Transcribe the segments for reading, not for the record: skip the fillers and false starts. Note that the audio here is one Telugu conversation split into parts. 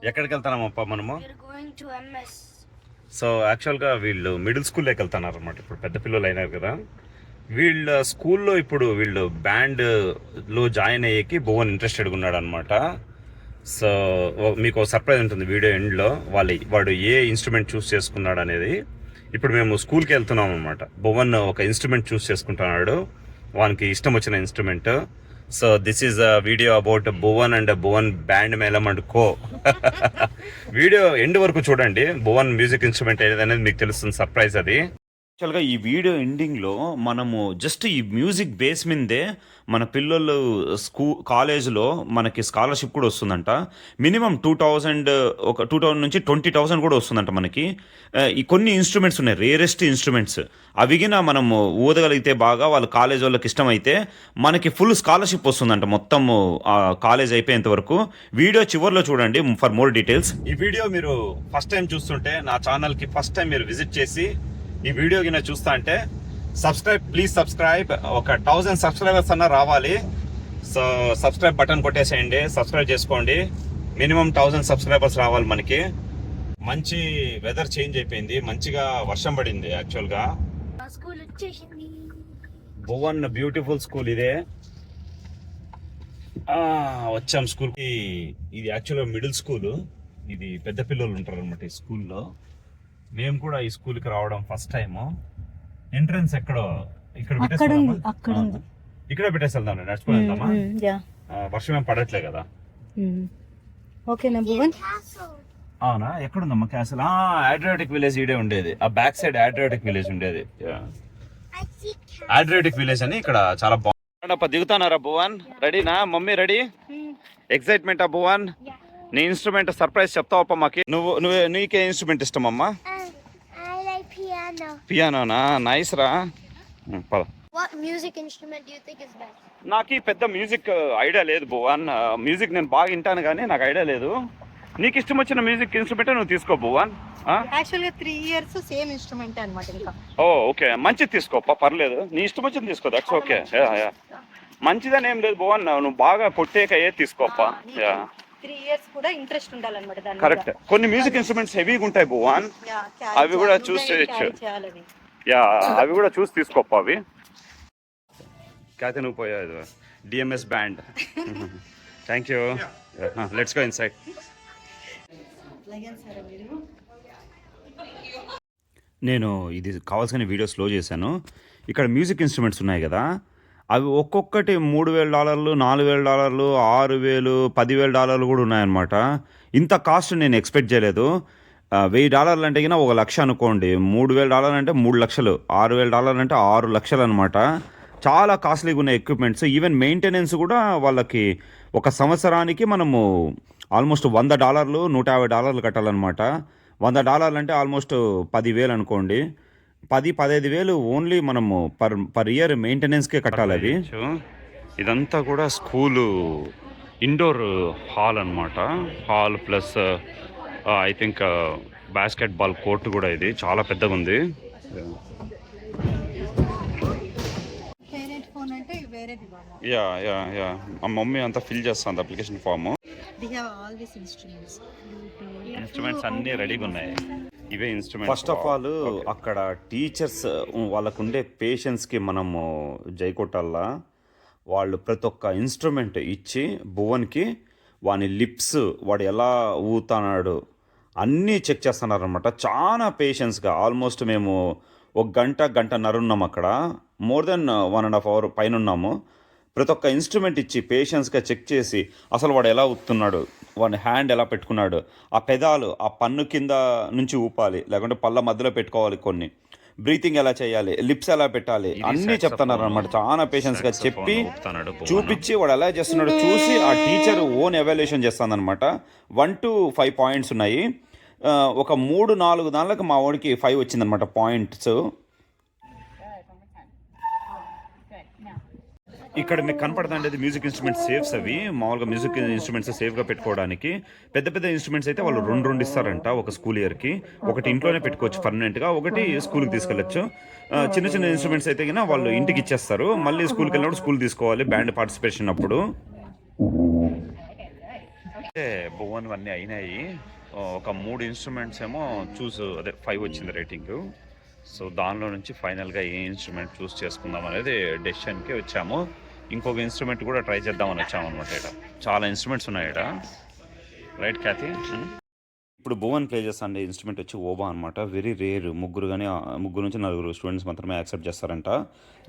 ఎక్కడికి వెళ్తున్నామప్ప మనము? We're going to MS. So యాక్చువల్గా వీళ్ళు మిడిల్ స్కూల్లోకి వెళ్తున్నారు అనమాట. ఇప్పుడు పెద్ద పిల్లలు అయినారు కదా. వీళ్ళ స్కూల్లో ఇప్పుడు వీళ్ళు బ్యాండ్లో జాయిన్ అయ్యేకి భువన్ ఇంట్రెస్టెడ్గా ఉన్నాడు అనమాట. సో మీకు సర్ప్రైజ్ ఉంటుంది వీడియో ఎండ్లో. వాడు ఏ ఇన్స్ట్రుమెంట్ చూస్ చేసుకున్నాడు అనేది. ఇప్పుడు మేము స్కూల్కి వెళ్తున్నాం అనమాట. భువన్ ఒక ఇన్స్ట్రుమెంట్ చూస్ చేసుకుంటున్నాడు, వానికి ఇష్టం వచ్చిన instrument. So this is a video about Bhuvan and Bhuvan band మేళం అండ్ కో. వీడియో ఎండ్ వరకు చూడండి. భువన్ మ్యూజిక్ ఇన్స్ట్రుమెంట్ ఏదనేది మీకు తెలుస్తుంది, సర్ప్రైజ్ అది. యాక్చువల్గా ఈ వీడియో ఎండింగ్లో మనము జస్ట్ ఈ మ్యూజిక్ బేస్ మీదే మన పిల్లలు కాలేజ్లో మనకి స్కాలర్షిప్ కూడా వస్తుందంట. మినిమం 2000 నుంచి 20,000 కూడా వస్తుందంట మనకి. ఈ కొన్ని ఇన్స్ట్రుమెంట్స్ ఉన్నాయి, రేరెస్ట్ ఇన్స్ట్రుమెంట్స్. అవిగిన మనము ఊదగలిగితే బాగా వాళ్ళ కాలేజ్ వాళ్ళకి ఇష్టమైతే మనకి ఫుల్ స్కాలర్షిప్ వస్తుందంట మొత్తం కాలేజ్ అయిపోయేంత వరకు. వీడియో చివరిలో చూడండి ఫర్ మోర్ డీటెయిల్స్. ఈ వీడియో మీరు ఫస్ట్ టైం చూస్తుంటే నా ఛానల్కి ఫస్ట్ టైం మీరు విజిట్ చేసి ఈ వీడియో కింద చూస్తా అంటే ప్లీజ్ సబ్స్క్రైబ్. ఒక 1000 సబ్స్క్రైబర్స్ అన్న రావాలి. సో సబ్స్క్రైబ్ బటన్ కొట్టేసేయండి, సబ్స్క్రైబ్ చేసుకోండి. మినిమం 1000 సబ్స్క్రైబర్స్ రావాలి మనకి. మంచి వెదర్ చేంజ్ అయిపోయింది, మంచిగా వర్షం పడింది. యాక్చువల్గా స్కూల్ వచ్చేసింది. భువన్ బ్యూటిఫుల్ స్కూల్ ఇదే. వచ్చాం స్కూల్కి. ఇది యాక్చువల్గా మిడిల్ స్కూల్. ఇది పెద్ద పిల్లలు ఉంటారు అనమాట ఈ స్కూల్లో. మేము కూడా ఈ స్కూల్కి రావడం ఫస్ట్ టైం. ఎంట్రన్స్ ఎక్కడో ఇక్కడ ఇక్కడ పెట్టేసి వెళ్దాం, నడుచుకుని వెళ్దామా? వర్షం ఏం పడట్లే కదా. ఓకేనా భువన్? అవునా, ఎక్కడుందమ్మా క్యాసల్? ఆడ్రియాటిక్ విలేజ్ ఈడే ఉండేది. ఆ బ్యాక్ సైడ్ ఆడ్రియాటిక్ విలేజ్ ఉండేది. ఆడ్రియాటిక్ విలేజ్ అని ఇక్కడ చాలా బాగుంది. దిగుతానారా భువన్? రెడీనా? Mummy ready? ఎక్సైట్మెంటా భువన్? నీ ఇన్స్ట్రుమెంట్ సర్ప్రైజ్ చెప్తావప్ప మాకి. నీకే ఇన్స్ట్రుమెంట్ ఇష్టమమ్మా? పియానోనా? నైస్ రా. What music instrument do you think is best? నాకు పెద్ద మ్యూజిక్ ఐడియా లేదు భువన్. మ్యూజిక్ నేను బాగా వింటాను కానీ నాకు ఐడియా లేదు. నీకు ఇష్టం వచ్చిన మ్యూజిక్ ఇన్స్ట్రుమెంట్ నువ్వు తీసుకో భువన్. యాక్చువల్గా 3 years సేమ్ ఇన్స్ట్రుమెంట్ అన్నమాట. ఇంకా ఓకే, మంచిది తీసుకోప్ప, పర్లేదు. నీ ఇష్టం వచ్చింది తీసుకో, దట్స్ ఓకే. మంచిదని ఏం లేదు భువన్, నువ్వు బాగా కొట్టేక ఏ తీసుకోప్ప. 3 years కూడా ఇంట్రెస్ట్ ఉండాలన్నమాట దాని. కరెక్ట్. కొన్ని మ్యూజిక్ ఇన్స్ట్రుమెంట్స్ హెవీగా ఉంటాయి భువన్, అవి కూడా చూస్ చేయొచ్చు. అవి కూడా చూసి తీసుకోప్ప. అవి క్యాతే నువ్వు పోయావు DMS band. Thank you. Let's go inside. నేను ఇది కావాల్సిన వీడియో స్లో చేశాను. ఇక్కడ మ్యూజిక్ ఇన్స్ట్రుమెంట్స్ ఉన్నాయి కదా, అవి ఒక్కొక్కటి $3,000, $4,000, $6,000, $10,000 కూడా ఉన్నాయన్నమాట. ఇంత కాస్ట్ నేను ఎక్స్పెక్ట్ చేయలేదు. $1,000 అంటే కన్నా $1,00,000 అనుకోండి, $3,000 అంటే 3 లక్షలు, $6,000 అంటే 6 లక్షలు అనమాట. చాలా కాస్ట్లీగా ఉన్న ఎక్విప్మెంట్స్. ఈవెన్ మెయింటెనెన్స్ కూడా వాళ్ళకి ఒక సంవత్సరానికి మనము ఆల్మోస్ట్ $100, $150 కట్టాలన్నమాట. $100 అంటే ఆల్మోస్ట్ 10,000 అనుకోండి. 10-15,000 ఓన్లీ మనము పర్ ఇయర్ మెయింటెనెన్స్కే కట్టాలి అవి. ఇదంతా కూడా స్కూలు ఇండోర్ హాల్ అనమాట. Hall plus I think basketball court కూడా. ఇది చాలా పెద్దగా ఉంది. మా మమ్మీ అంతా ఫిల్ చేస్తుంది అప్లికేషన్ ఫామ్. ఇన్స్ట్రుమెంట్స్ అన్నీ రెడీగా ఉన్నాయి. ఇవే ఇన్స్ట్రుమెంట్స్. ఫస్ట్ ఆఫ్ ఆల్ అక్కడ టీచర్స్ వాళ్ళకు ఉండే పేషెన్స్కి మనము జై కొట్టాలా. వాళ్ళు ప్రతి ఒక్క ఇన్స్ట్రుమెంట్ ఇచ్చి భువన్కి వాని లిప్స్, వాడు ఎలా ఊతున్నాడు అన్నీ చెక్ చేస్తున్నారనమాట. చాలా పేషెన్స్గా. ఆల్మోస్ట్ మేము 1 గంటన్నర ఉన్నాము అక్కడ. మోర్ దెన్ 1.5 hour పైన ఉన్నాము. ప్రతి ఒక్క ఇన్స్ట్రుమెంట్ ఇచ్చి పేషెన్స్గా చెక్ చేసి అసలు వాడు ఎలా ఊతున్నాడు, వాడి హ్యాండ్ ఎలా పెట్టుకున్నాడు, ఆ పెదాలు ఆ పన్ను కింద నుంచి ఊపాలి, లేకుంటే పళ్ళ మధ్యలో పెట్టుకోవాలి, కొన్ని బ్రీతింగ్ ఎలా చేయాలి, లిప్స్ ఎలా పెట్టాలి, అన్నీ చెప్తున్నారు అనమాట. చాలా పేషెన్స్గా చెప్పి చూపించి వాడు ఎలా చేస్తున్నాడు చూసి ఆ టీచర్ ఓన్ ఎవాల్యుయేషన్ చేస్తుంది అనమాట. 1 to 5 పాయింట్స్ ఉన్నాయి. ఒక 3-4 దానిలకు మా వాడికి 5 వచ్చిందనమాట పాయింట్స్. ఇక్కడ మీకు కనపడుతుంది మ్యూజిక్ ఇన్స్ట్రుమెంట్స్ సేఫ్స్. అవి మామూలుగా మ్యూజిక్ ఇన్స్ట్రుమెంట్స్ సేఫ్గా పెట్టుకోవడానికి. పెద్ద పెద్ద ఇన్స్ట్రుమెంట్స్ అయితే వాళ్ళు 2 ఇస్తారంట ఒక స్కూల్ ఇయర్కి. ఒకటి ఇంట్లోనే పెట్టుకోవచ్చు పర్మనెంట్గా, ఒకటి స్కూల్కి తీసుకెళ్ళచ్చు. చిన్న చిన్న ఇన్స్ట్రుమెంట్స్ అయితే కన్నా వాళ్ళు ఇంటికి ఇచ్చేస్తారు. మళ్ళీ స్కూల్కి వెళ్ళినప్పుడు స్కూల్ తీసుకోవాలి బ్యాండ్ పార్టిసిపేషన్ అప్పుడు. భువన్ అన్నీ అయినాయి. ఒక 3 ఇన్స్ట్రుమెంట్స్ ఏమో అదే 5 వచ్చింది రేటింగ్. సో దానిలో నుంచి ఫైనల్గా ఏ ఇన్స్ట్రుమెంట్ చూస్ చేసుకుందాం అనేది డెసిషన్కి వచ్చాము. ఇంకొక ఇన్స్ట్రుమెంట్ కూడా ట్రై చేద్దామని వచ్చాము అనమాట. ఇక్కడ చాలా ఇన్స్ట్రుమెంట్స్ ఉన్నాయి ఇక్కడ, రైట్ క్యాతి? ఇప్పుడు భువన్ ప్లే చేస్తాండే ఇన్స్ట్రుమెంట్ వచ్చి ఓబా అనమాట. వెరీ రేర్, ముగ్గురు నుంచి 4 స్టూడెంట్స్ మాత్రమే యాక్సెప్ట్ చేస్తారంట.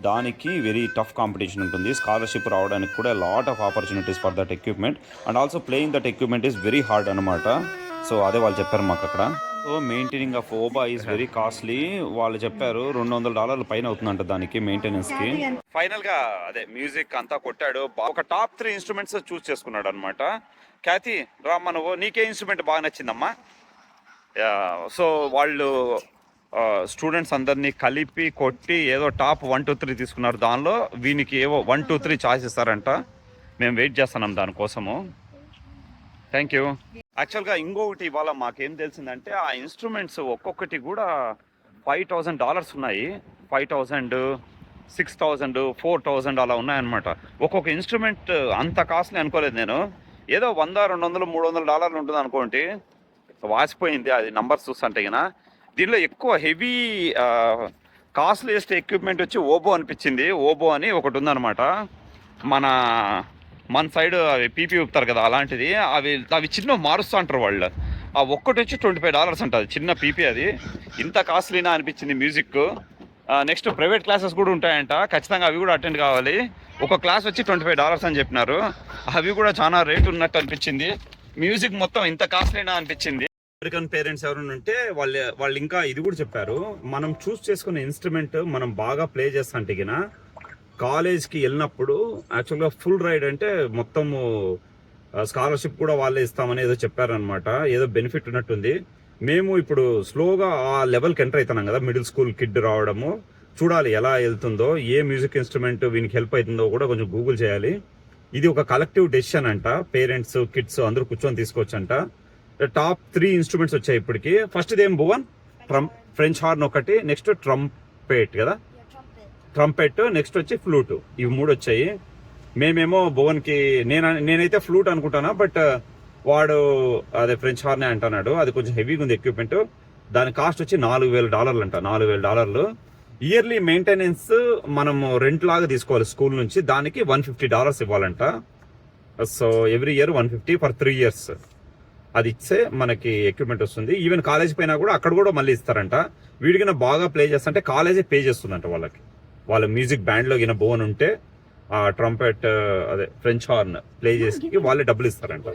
దానికి వెరీ టఫ్ కాంపిటీషన్ ఉంటుంది. స్కాలర్షిప్ రావడానికి కూడా lot of opportunities for that equipment and also playing that equipment is very hard అనమాట. సో అదే వాళ్ళు చెప్పారు మాకు అక్కడ. So maintaining of oboe is very costly. వాళ్ళు చెప్పారు $200 పైన అవుతుందంట దానికి మెయింటెనెన్స్కి. ఫైనల్గా అదే మ్యూజిక్ అంతా కొట్టాడు. ఒక టాప్ 3 ఇన్స్ట్రుమెంట్స్ చూస్ చేసుకున్నాడు అనమాట. ఖ్యాతి రామ్మ, నువ్వు నీకే ఇన్స్ట్రుమెంట్ బాగా నచ్చిందమ్మా? సో వాళ్ళు స్టూడెంట్స్ అందరినీ కలిపి కొట్టి ఏదో టాప్ 1, 2, 3 తీసుకున్నారు. దానిలో వీనికి ఏవో 1, 2, 3 చాయిస్ ఇస్తారంట. మేము వెయిట్ చేస్తున్నాం దానికోసము. Thank you. యాక్చువల్గా ఇంకొకటి ఇవాళ మాకేం తెలిసిందంటే ఆ ఇన్స్ట్రుమెంట్స్ ఒక్కొక్కటి కూడా $5,000 ఉన్నాయి. 5,000, 6,000, 4,000 అలా ఉన్నాయన్నమాట. ఒక్కొక్క ఇన్స్ట్రుమెంట్ అంత కాస్ట్లీ అనుకోలేదు నేను. ఏదో $100, $200, $300 ఉంటుంది అనుకోండి. వాసిపోయింది అది నంబర్స్ చూస్తుంటే కదా. దీనిలో ఎక్కువ హెవీ కాస్ట్లీయెస్ట్ ఎక్విప్మెంట్ వచ్చి ఓబో అనిపించింది. ఓబో అని ఒకటి ఉందన్నమాట. మన సైడ్ అవి పీపీ ఊపుతారు కదా, అలాంటిది. అవి చిన్న మారుస్తూ అంటారు వాళ్ళు. ఆ ఒక్కటి వచ్చి $25 అంట. అది చిన్న పీపీ. అది ఇంత కాస్ట్లీనా అనిపించింది మ్యూజిక్. నెక్స్ట్ ప్రైవేట్ క్లాసెస్ కూడా ఉంటాయంట, ఖచ్చితంగా అవి కూడా అటెండ్ కావాలి. ఒక క్లాస్ వచ్చి $25 అని చెప్పినారు. అవి కూడా చాలా రేట్ ఉన్నట్టు అనిపించింది. మ్యూజిక్ మొత్తం ఇంత కాస్ట్లీనా అనిపించింది. అమెరికన్ పేరెంట్స్ ఎవరైనా ఉంటే వాళ్ళు ఇంకా ఇది కూడా చెప్పారు, మనం చూస్ చేసుకున్న ఇన్స్ట్రుమెంట్ మనం బాగా ప్లే చేస్తాంటే గిన కాలేజ్కి వెళ్ళినప్పుడు యాక్చువల్గా ఫుల్ రైడ్ అంటే మొత్తము స్కాలర్షిప్ కూడా వాళ్ళే ఇస్తామని ఏదో చెప్పారనమాట. ఏదో బెనిఫిట్ ఉన్నట్టుంది. మేము ఇప్పుడు స్లోగా ఆ లెవెల్కి ఎంటర్ అవుతున్నాం కదా, మిడిల్ స్కూల్ కిడ్ రావడము. చూడాలి ఎలా వెళ్తుందో, ఏ మ్యూజిక్ ఇన్స్ట్రుమెంట్ వీనికి హెల్ప్ అవుతుందో కూడా కొంచెం గూగుల్ చేయాలి. ఇది ఒక కలెక్టివ్ డెసిషన్ అంట. పేరెంట్స్, కిడ్స్ అందరూ కూర్చొని తీసుకోవచ్చంట. టాప్ 3 ఇన్స్ట్రుమెంట్స్ వచ్చాయి ఇప్పటికి. ఫస్ట్ ఇదేం భువన్? ఫ్రెంచ్ హార్న్ ఒకటి, నెక్స్ట్ ట్రంపెట్ కదా, ట్రంపెట్, నెక్స్ట్ వచ్చి ఫ్లూట్. ఇవి 3 వచ్చాయి. మేమేమో భువన్కి నేనైతే ఫ్లూట్ అనుకుంటానా, బట్ వాడు అదే ఫ్రెంచ్ హార్నే అంటున్నాడు. అది కొంచెం హెవీగా ఉంది ఎక్విప్మెంట్. దాని కాస్ట్ వచ్చి $4,000 అంట. $4,000 ఇయర్లీ మెయింటెనెన్స్ మనము రెంట్ లాగా తీసుకోవాలి స్కూల్ నుంచి. దానికి $150 ఇవ్వాలంట. So every year 150 for 3 years. అది ఇచ్చే మనకి ఎక్విప్మెంట్ వస్తుంది. ఈవెన్ కాలేజ్ పైన కూడా అక్కడ కూడా మళ్ళీ ఇస్తారంట. వీడికైనా బాగా ప్లే చేస్తుంటే కాలేజే పే చేస్తుందంట వాళ్ళకి. వాళ్ళ మ్యూజిక్ బ్యాండ్లో గిన బోన్ ఉంటే ఆ ట్రంపెట్ అదే ఫ్రెంచ్ హార్న్ ప్లే చేసి వాళ్ళే డబ్బులు ఇస్తారంట.